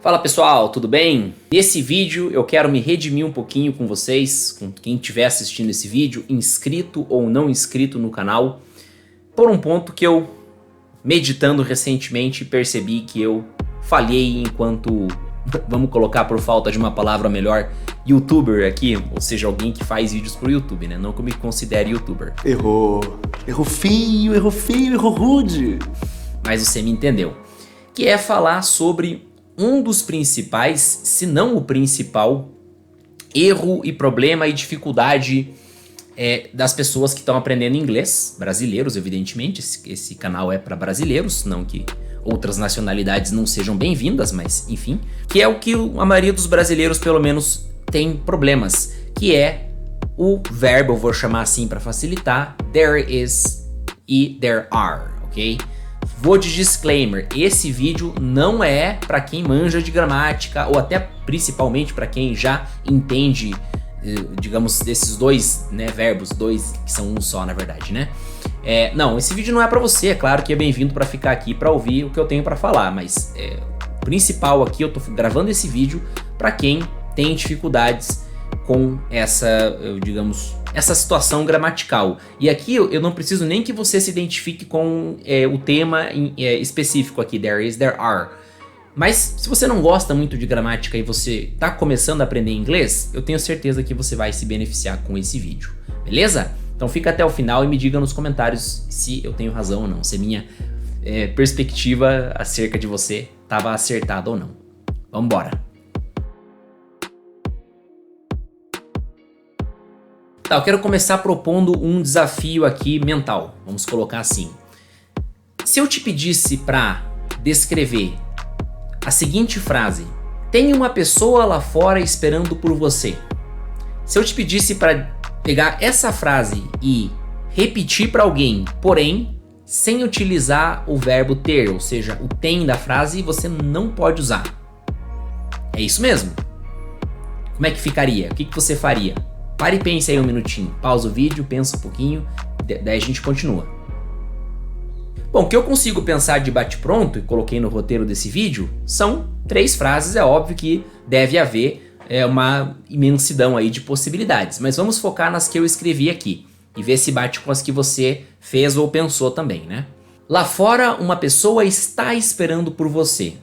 Fala pessoal, tudo bem? Nesse vídeo eu quero me redimir um pouquinho com vocês, com quem estiver assistindo esse vídeo, inscrito ou não inscrito no canal, por um ponto que eu, meditando recentemente, percebi que eu falhei enquanto, vamos colocar por falta de uma palavra melhor, youtuber aqui, ou seja, alguém que faz vídeos pro YouTube, né? Não que eu me considere youtuber. Errou feio, errou rude. Mas você me entendeu. Que é falar sobre um dos principais, se não o principal, erro e problema e dificuldade das pessoas que estão aprendendo inglês, brasileiros evidentemente, esse canal é para brasileiros, não que outras nacionalidades não sejam bem-vindas, mas enfim, que é o que a maioria dos brasileiros pelo menos tem problemas, que é o verbo, eu vou chamar assim para facilitar, there is e there are, ok? Vou de disclaimer, esse vídeo não é para quem manja de gramática ou até principalmente para quem já entende, digamos, desses dois, né, verbos, dois que são um só na verdade, né? Não, esse vídeo não é para você, é claro que é bem-vindo para ficar aqui para ouvir o que eu tenho para falar, mas o principal aqui, eu tô gravando esse vídeo para quem tem dificuldades com essa, digamos, essa situação gramatical. E aqui eu não preciso nem que você se identifique com o tema específico aqui, there is, there are. Mas se você não gosta muito de gramática e você está começando a aprender inglês, eu tenho certeza que você vai se beneficiar com esse vídeo, beleza? Então fica até o final e me diga nos comentários se eu tenho razão ou não, se a minha perspectiva acerca de você estava acertada ou não. Vamos embora! Tá, eu quero começar propondo um desafio aqui mental, vamos colocar assim. Se eu te pedisse para descrever a seguinte frase: tem uma pessoa lá fora esperando por você. Se eu te pedisse para pegar essa frase e repetir para alguém, porém, sem utilizar o verbo ter, ou seja, o tem da frase você não pode usar. É isso mesmo? Como é que ficaria? O que você faria? Pare e pense aí um minutinho, pausa o vídeo, pensa um pouquinho, daí a gente continua. Bom, o que eu consigo pensar de bate-pronto, e coloquei no roteiro desse vídeo, são 3 frases, é óbvio que deve haver uma imensidão aí de possibilidades, mas vamos focar nas que eu escrevi aqui, e ver se bate com as que você fez ou pensou também, né? Lá fora, uma pessoa está esperando por você.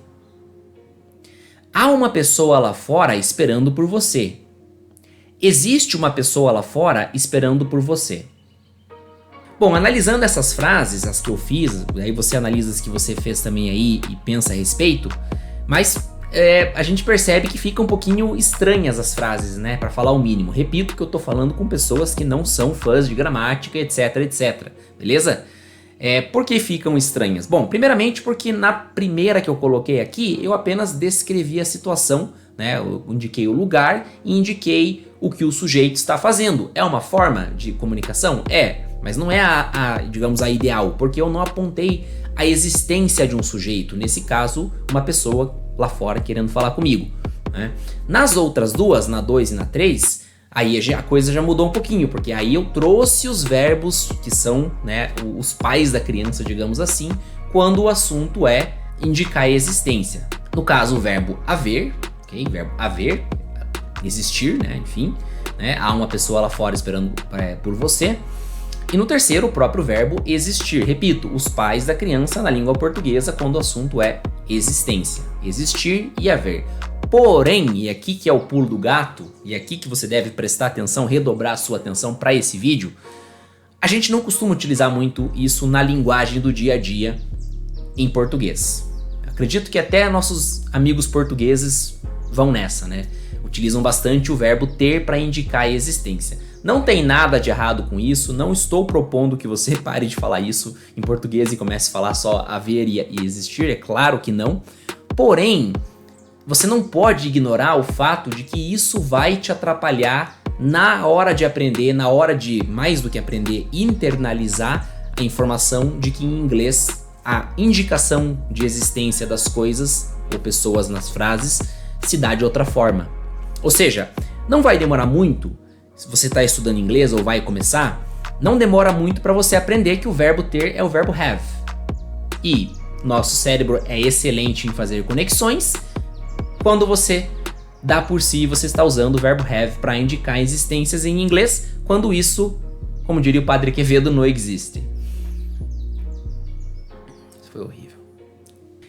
Há uma pessoa lá fora esperando por você. Existe uma pessoa lá fora esperando por você. Bom, analisando essas frases, as que eu fiz, aí você analisa as que você fez também aí e pensa a respeito, mas a gente percebe que ficam um pouquinho estranhas as frases, né, para falar o mínimo. Repito que eu tô falando com pessoas que não são fãs de gramática, etc, etc, beleza? Por que ficam estranhas? Bom, primeiramente porque na primeira que eu coloquei aqui, eu apenas descrevi a situação, né, eu indiquei o lugar e indiquei o que o sujeito está fazendo. É uma forma de comunicação? Mas não é digamos, a ideal, porque eu não apontei a existência de um sujeito, nesse caso, uma pessoa lá fora querendo falar comigo, né? Nas outras duas, na 2 e na 3, aí a coisa já mudou um pouquinho, porque aí eu trouxe os verbos que são, né, os pais da criança, digamos assim, quando o assunto é indicar a existência. No caso, o verbo haver, ok? Verbo haver, existir, né? Enfim, né? Há uma pessoa lá fora esperando por você. E no terceiro, o próprio verbo existir. Repito, os pais da criança na língua portuguesa quando o assunto é existência. Existir e haver. Porém, e aqui que é o pulo do gato, e aqui que você deve prestar atenção, redobrar a sua atenção para esse vídeo, a gente não costuma utilizar muito isso na linguagem do dia a dia em português. Acredito que até nossos amigos portugueses vão nessa, né? Utilizam bastante o verbo ter para indicar a existência. Não tem nada de errado com isso, não estou propondo que você pare de falar isso em português e comece a falar só haver e existir, é claro que não. Porém, você não pode ignorar o fato de que isso vai te atrapalhar na hora de aprender, na hora de, mais do que aprender, internalizar a informação de que em inglês a indicação de existência das coisas ou pessoas nas frases se dá de outra forma. Ou seja, não vai demorar muito, se você está estudando inglês ou vai começar, não demora muito para você aprender que o verbo ter é o verbo have. E nosso cérebro é excelente em fazer conexões, quando você dá por si, você está usando o verbo have para indicar existências em inglês, quando isso, como diria o Padre Quevedo, não existe. Isso foi horrível.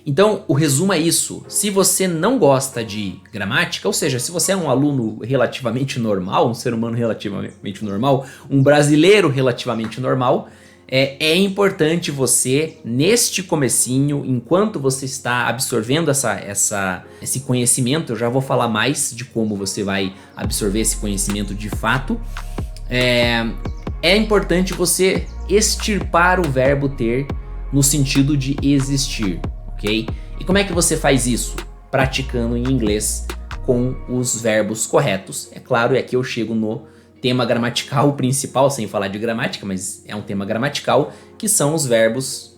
Então, o resumo é isso. Se você não gosta de gramática, ou seja, se você é um aluno relativamente normal, um ser humano relativamente normal, um brasileiro relativamente normal, é importante você, neste comecinho, enquanto você está absorvendo esse conhecimento, eu já vou falar mais de como você vai absorver esse conhecimento de fato, é importante você extirpar o verbo ter no sentido de existir, ok? E como é que você faz isso? Praticando em inglês com os verbos corretos. É claro, e aqui eu chego no tema gramatical principal, sem falar de gramática, mas é um tema gramatical, que são os verbos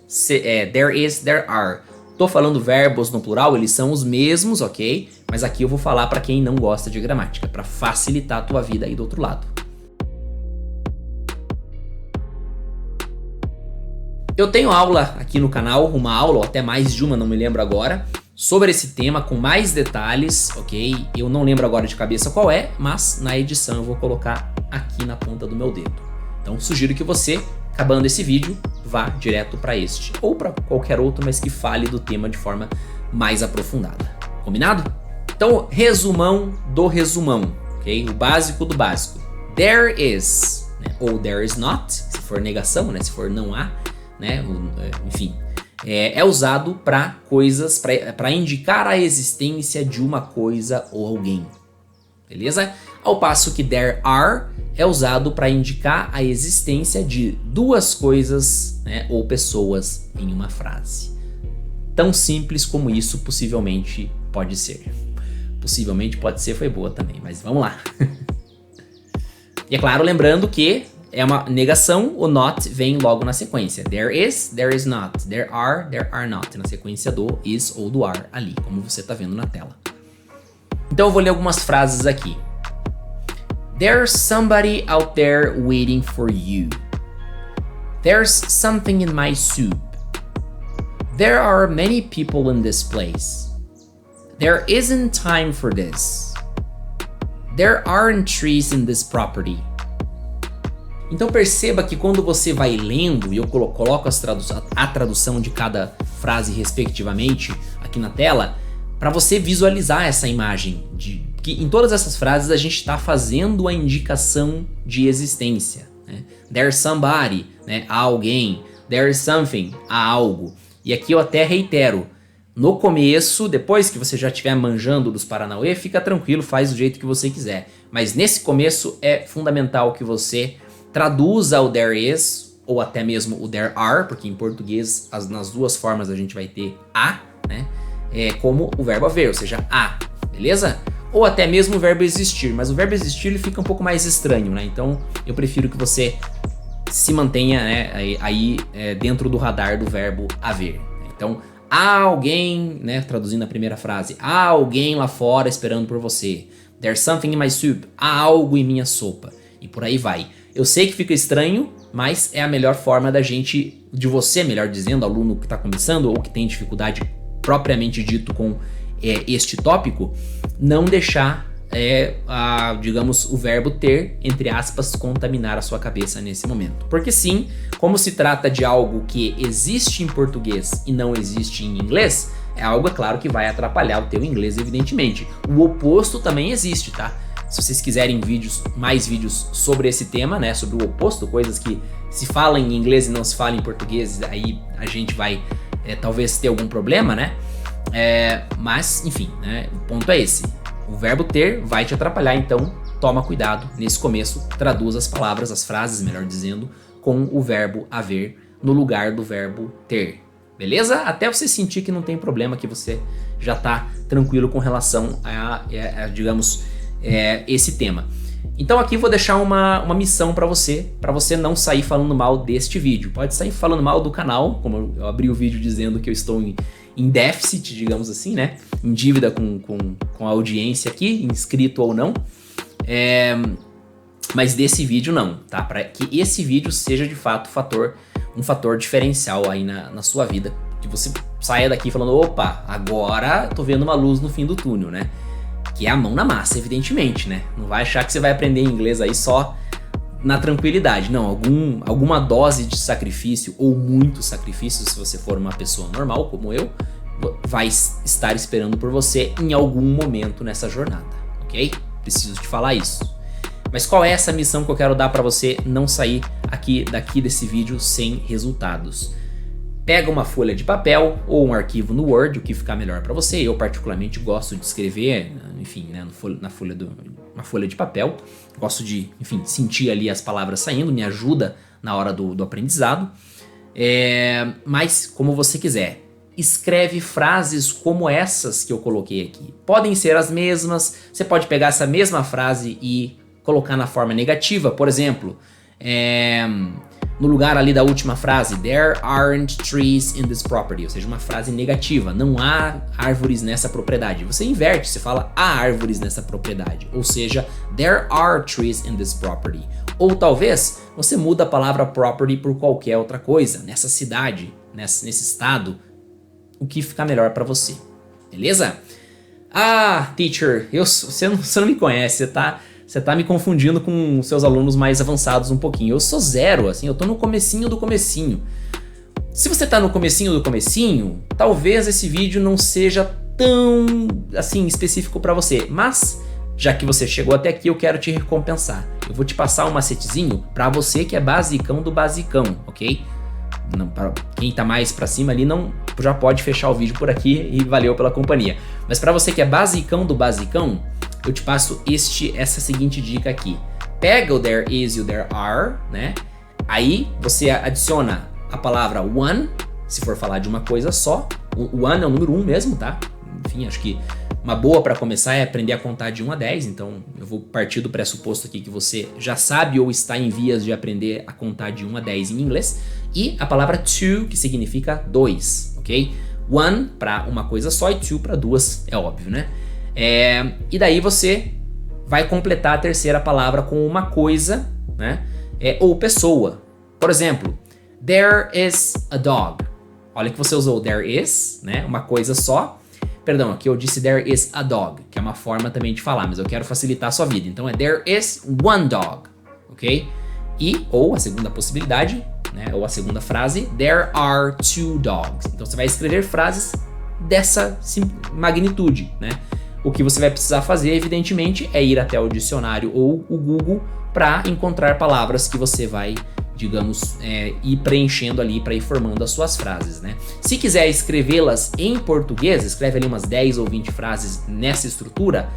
there is, there are. Tô falando verbos no plural, eles são os mesmos, ok? Mas aqui eu vou falar para quem não gosta de gramática, para facilitar a tua vida aí do outro lado. Eu tenho aula aqui no canal, uma aula ou até mais de uma, não me lembro agora, sobre esse tema com mais detalhes, ok? Eu não lembro agora de cabeça qual é, mas na edição eu vou colocar aqui na ponta do meu dedo. Então sugiro que você, acabando esse vídeo, vá direto para este ou para qualquer outro, mas que fale do tema de forma mais aprofundada. Combinado? Então, resumão do resumão, ok? O básico do básico. There is, né? Ou there is not, se for negação, né? Se for não há, né? Enfim. É usado para coisas, para indicar a existência de uma coisa ou alguém, beleza? Ao passo que there are é usado para indicar a existência de duas coisas, né, ou pessoas em uma frase. Tão simples como isso possivelmente pode ser. Possivelmente pode ser, foi boa também, mas vamos lá. E é claro, lembrando que é uma negação, o not vem logo na sequência. There is not. There are not. Na sequência do is ou do are ali, como você está vendo na tela. Então eu vou ler algumas frases aqui. There's somebody out there waiting for you. There's something in my soup. There are many people in this place. There isn't time for this. There aren't trees in this property. Então perceba que quando você vai lendo, e eu coloco a tradução de cada frase respectivamente aqui na tela, para você visualizar essa imagem, de que em todas essas frases a gente está fazendo a indicação de existência. Né? There's somebody, né? Há alguém. There's something, há algo. E aqui eu até reitero, no começo, depois que você já estiver manjando dos Paranauê, fica tranquilo, faz do jeito que você quiser. Mas nesse começo é fundamental que você traduza o there is, ou até mesmo o there are, porque em português nas duas formas a gente vai ter a, né? Como o verbo haver, ou seja, a, beleza? Ou até mesmo o verbo existir, mas o verbo existir ele fica um pouco mais estranho, né? Então eu prefiro que você se mantenha, né, aí dentro do radar do verbo haver. Então, há alguém, né, traduzindo a primeira frase, há alguém lá fora esperando por você. There's something in my soup, há algo em minha sopa. E por aí vai. Eu sei que fica estranho, mas é a melhor forma de você, melhor dizendo, aluno que está começando ou que tem dificuldade propriamente dito com este tópico, não deixar, digamos, o verbo ter, entre aspas, contaminar a sua cabeça nesse momento. Porque sim, como se trata de algo que existe em português e não existe em inglês, é algo, é claro, que vai atrapalhar o teu inglês, evidentemente. O oposto também existe, tá? Se vocês quiserem mais vídeos sobre esse tema, né, sobre o oposto, coisas que se falam em inglês e não se falam em português, aí a gente vai talvez ter algum problema, né? Mas, enfim, né, o ponto é esse. O verbo ter vai te atrapalhar, então toma cuidado nesse começo, traduz as palavras, as frases, melhor dizendo, com o verbo haver no lugar do verbo ter. Beleza? Até você sentir que não tem problema, que você já tá tranquilo com relação a digamos, esse tema. Então aqui eu vou deixar uma missão para você não sair falando mal deste vídeo. Pode sair falando mal do canal, como eu abri o vídeo dizendo que eu estou em déficit, digamos assim, né? Em dívida com a audiência aqui, inscrito ou não. Mas desse vídeo não, tá? Para que esse vídeo seja de fato um fator diferencial aí na sua vida, Que você saia daqui falando, opa, agora tô vendo uma luz no fim do túnel, né? Que é a mão na massa, evidentemente, né? Não vai achar que você vai aprender inglês aí só na tranquilidade. Não, alguma dose de sacrifício ou muito sacrifício, se você for uma pessoa normal como eu, vai estar esperando por você em algum momento nessa jornada, ok? Preciso te falar isso. Mas qual é essa missão que eu quero dar para você não sair daqui desse vídeo sem resultados? Pega uma folha de papel ou um arquivo no Word, o que ficar melhor para você. Eu particularmente gosto de escrever, enfim, né, uma folha de papel. Gosto de, enfim, sentir ali as palavras saindo, me ajuda na hora do aprendizado. Mas como você quiser, escreve frases como essas que eu coloquei aqui. Podem ser as mesmas, você pode pegar essa mesma frase e colocar na forma negativa, por exemplo, no lugar ali da última frase, there aren't trees in this property, ou seja, uma frase negativa, não há árvores nessa propriedade. Você inverte, você fala há árvores nessa propriedade, ou seja, there are trees in this property. Ou talvez você muda a palavra property por qualquer outra coisa, nessa cidade, nesse estado, o que ficar melhor para você, beleza? Ah, teacher, você não me conhece, você tá me confundindo com seus alunos mais avançados um pouquinho. Eu sou zero, assim, eu tô no comecinho do comecinho. Se você tá no comecinho do comecinho, talvez esse vídeo não seja tão, assim, específico para você. Mas, já que você chegou até aqui, eu quero te recompensar. Eu vou te passar um macetezinho para você que é basicão do basicão, ok? Não, para quem tá mais pra cima ali, não já pode fechar o vídeo por aqui e valeu pela companhia. Mas para você que é basicão do basicão, eu te passo essa seguinte dica aqui. Pega o there is e o there are, né? Aí você adiciona a palavra one, se for falar de uma coisa só. O one é o número 1 mesmo, tá? Enfim, acho que uma boa para começar é aprender a contar de 1 a 10. Então eu vou partir do pressuposto aqui que você já sabe ou está em vias de aprender a contar de 1 a 10 em inglês. E a palavra two, que significa 2, ok? One para uma coisa só e two para duas, é óbvio, né? E daí você vai completar a terceira palavra com uma coisa, né? Ou pessoa. Por exemplo, there is a dog. Olha que você usou there is, né? Uma coisa só. Perdão, aqui eu disse there is a dog, que é uma forma também de falar, mas eu quero facilitar a sua vida. Então é there is one dog, ok? Ou a segunda possibilidade, né? Ou a segunda frase, there are two dogs. Então você vai escrever frases dessa magnitude, né? O que você vai precisar fazer, evidentemente, é ir até o dicionário ou o Google para encontrar palavras que você vai, digamos, ir preenchendo ali para ir formando as suas frases, né? Se quiser escrevê-las em português, escreve ali umas 10 ou 20 frases nessa estrutura,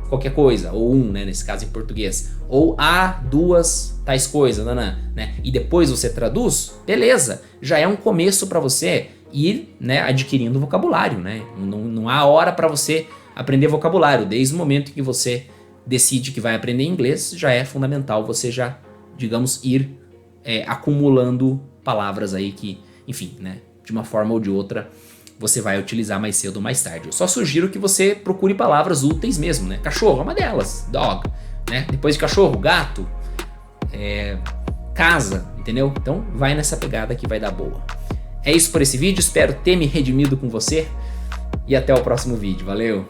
qualquer coisa, ou né, nesse caso em português, ou duas tais coisas, né? E depois você traduz, beleza, já é um começo para você ir, né, adquirindo vocabulário, né? Não há hora para você aprender vocabulário. Desde o momento que você decide que vai aprender inglês, já é fundamental você já, digamos, ir acumulando palavras aí que, enfim, né, de uma forma ou de outra você vai utilizar mais cedo ou mais tarde. Eu só sugiro que você procure palavras úteis mesmo, né? Cachorro é uma delas, dog, né? Depois de cachorro, gato, casa, entendeu? Então vai nessa pegada que vai dar boa. É isso por esse vídeo, espero ter me redimido com você e até o próximo vídeo. Valeu!